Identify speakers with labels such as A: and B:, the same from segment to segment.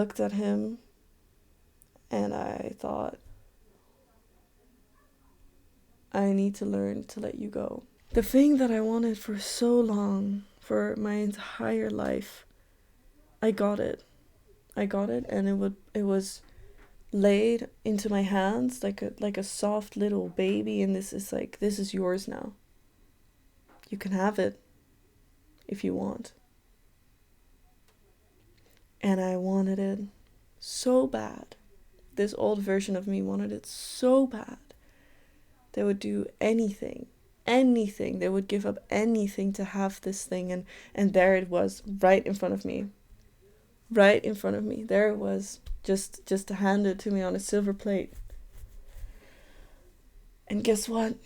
A: looked at him and I thought, I need to learn to let you go. The thing that I wanted for so long, for my entire life, I got it. I got it, and it was laid into my hands like a soft little baby, and this is yours now. You can have it if you want. And I wanted it so bad. This old version of me wanted it so bad. They would do anything. Anything. They would give up anything to have this thing, and there it was, right in front of me. Right in front of me. There it was. Just to hand it to me on a silver plate. And guess what?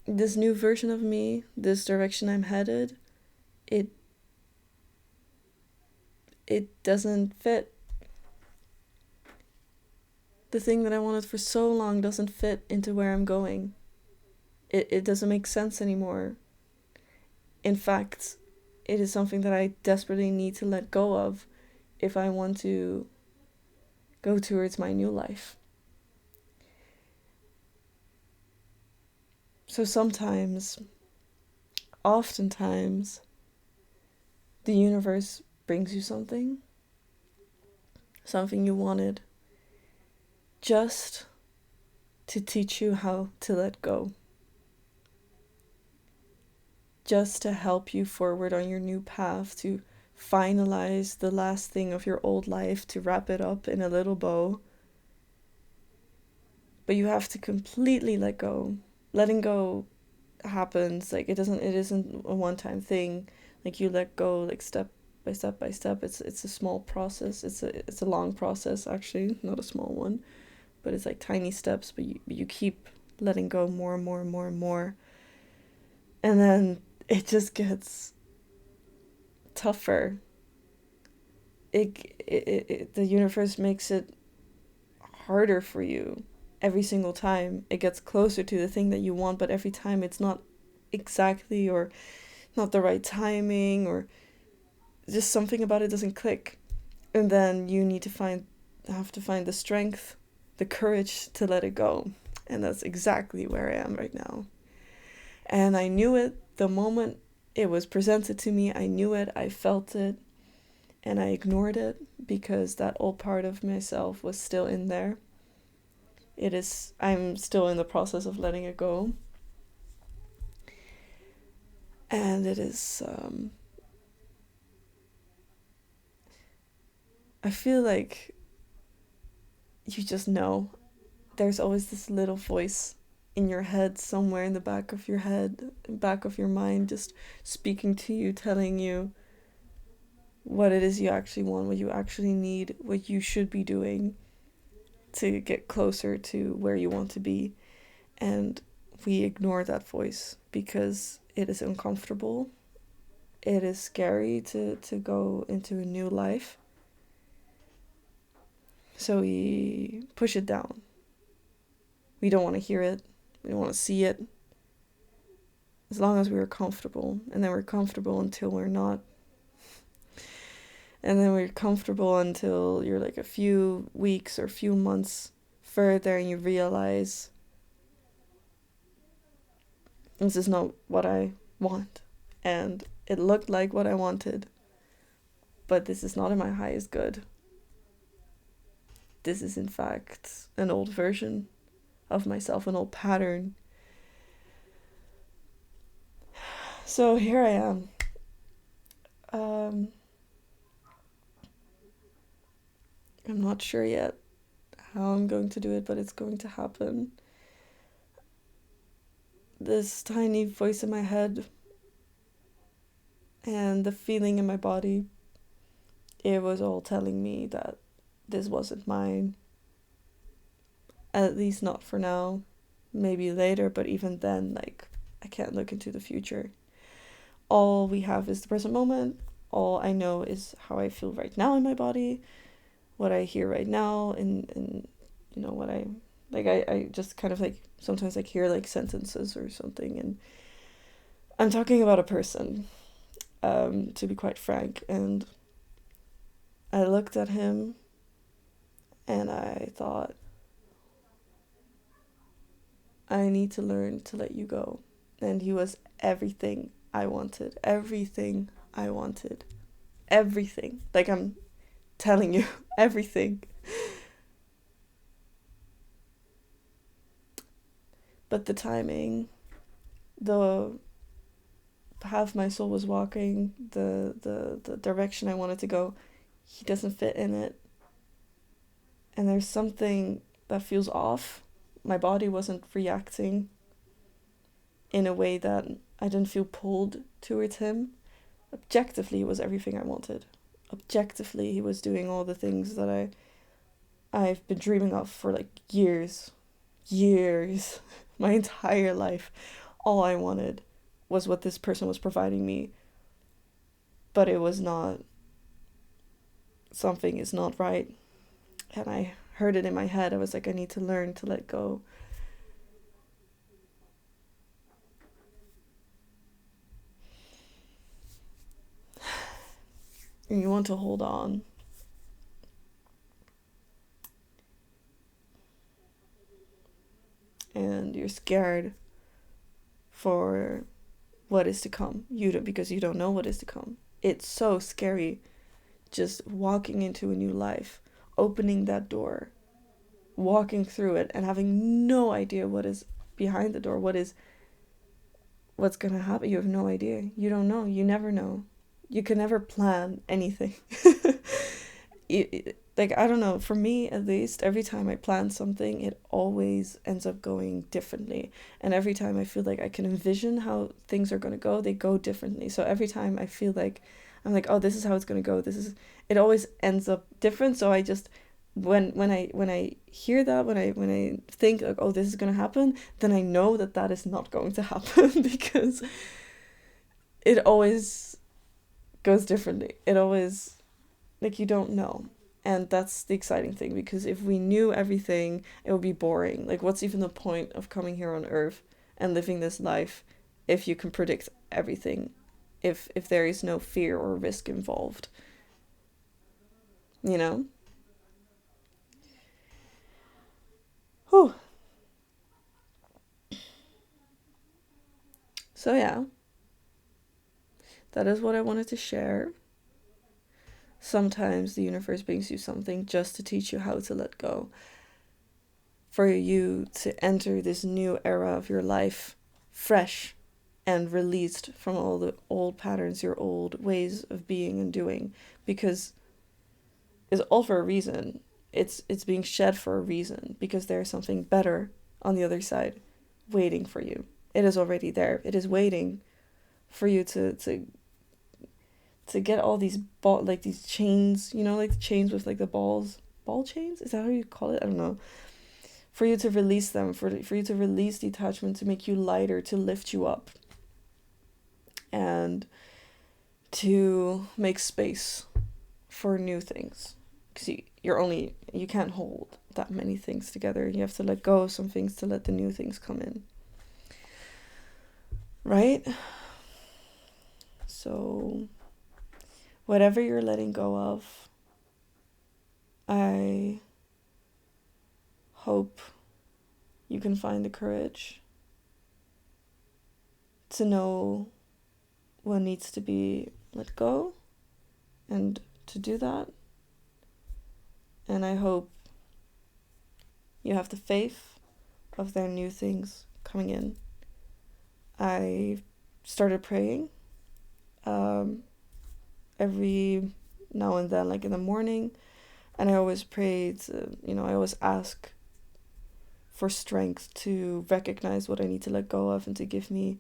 A: This new version of me, this direction I'm headed, it doesn't fit. The thing that I wanted for so long doesn't fit into where I'm going. It doesn't make sense anymore. In fact, it is something that I desperately need to let go of if I want to go towards my new life. So oftentimes, the universe brings you something you wanted, just to teach you how to let go. Just to help you forward on your new path, to finalize the last thing of your old life, to wrap it up in a little bow. But you have to completely let go. Letting go happens, like it isn't a one-time thing. Like you let go like step by step by step. It's a small process. It's a long process, actually, not a small one. But it's like tiny steps, but you keep letting go more and more and more and more. And then it just gets tougher. The universe makes it harder for you every single time. It gets closer to the thing that you want, but every time it's not exactly, or not the right timing, or just something about it doesn't click. And then you have to find the strength, the courage to let it go. And that's exactly where I am right now. And I knew it the moment it was presented to me. I knew it, I felt it, and I ignored it because that old part of myself was still in there. I'm still in the process of letting it go. And it is, I feel like you just know. There's always this little voice in your head, somewhere in the back of your head, back of your mind, just speaking to you, telling you what it is you actually want, what you actually need, what you should be doing to get closer to where you want to be. And we ignore that voice because it is uncomfortable. It is scary to go into a new life. So we push it down. We don't want to hear it. We don't want to see it. As long as we're comfortable. And then we're comfortable until we're not. And then we're comfortable until you're like a few weeks or a few months further and you realize this is not what I want. And it looked like what I wanted. But this is not in my highest good. This is in fact an old version of myself, an old pattern. So here I am. I'm not sure yet how I'm going to do it, but it's going to happen. This tiny voice in my head and the feeling in my body, it was all telling me that this wasn't mine. At least not for now. Maybe later, but even then, like, I can't look into the future. All we have is the present moment. All I know is how I feel right now in my body, what I hear right now, and you know, what I just kind of like, sometimes I hear like sentences or something, and I'm talking about a person. to be quite frank. And I looked at him and I thought, I need to learn to let you go. And he was everything I wanted. Everything I wanted. Everything. Like, I'm telling you, everything. But the timing, the path my soul was walking, the direction I wanted to go, he doesn't fit in it. And there's something that feels off. My body wasn't reacting in a way that I didn't feel pulled towards him. Objectively, it was everything I wanted. Objectively, he was doing all the things that I've been dreaming of for like years. Years. My entire life. All I wanted was what this person was providing me. But it was not, something is not right. And I heard it in my head. I was like, I need to learn to let go. And you want to hold on. And you're scared for what is to come. Because you don't know what is to come. It's so scary just walking into a new life, opening that door, walking through it and having no idea what is behind the door, what's going to happen. You have no idea. You don't know. You never know. You can never plan anything. Like, I don't know, for me at least, every time I plan something, it always ends up going differently. And every time I feel like I can envision how things are going to go, they go differently. So every time I feel like I'm like, oh, this is how it's going to go. It always ends up different. So I just, when I hear that, when I think like, oh, this is going to happen, then I know that is not going to happen because it always goes differently. It always, like, you don't know. And that's the exciting thing, because if we knew everything, it would be boring. Like, what's even the point of coming here on Earth and living this life if you can predict everything, if there is no fear or risk involved, you know? Whew. So yeah, that is what I wanted to share. Sometimes the universe brings you something just to teach you how to let go, for you to enter this new era of your life fresh and released from all the old patterns, your old ways of being and doing, because it's all for a reason. It's being shed for a reason, because there's something better on the other side waiting for you. It is already there. It is waiting for you to get all these like these chains, like the chains with like the ball chains, is that how you call it? I don't know. For you to release them, for you to release the attachment, to make you lighter, to lift you up, and to make space for new things. Because you can't hold that many things together. You have to let go of some things to let the new things come in. Right? So, whatever you're letting go of, I hope you can find the courage to know what needs to be let go and to do that. And I hope you have the faith of their new things coming in. I started praying every now and then, like in the morning, and I always prayed, I always ask for strength to recognize what I need to let go of, and to give me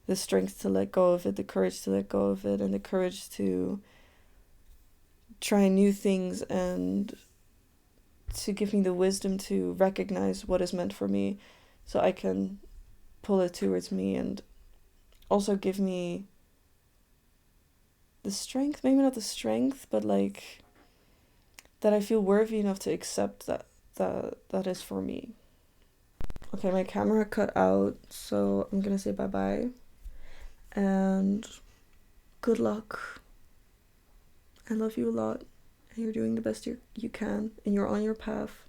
A: the strength to let go of it, the courage to let go of it, and the courage to try new things, and to give me the wisdom to recognize what is meant for me, so I can pull it towards me, and also give me the strength, maybe not the strength, but like that I feel worthy enough to accept that is for me. Okay, my camera cut out, so I'm gonna say bye-bye, and good luck. I love you a lot, and you're doing the best you can, and you're on your path.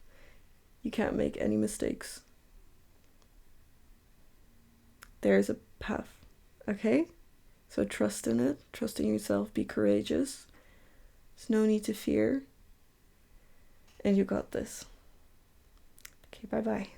A: You can't make any mistakes. There's a path, okay? So trust in it, trust in yourself, be courageous. There's no need to fear, and you got this. Okay, bye-bye.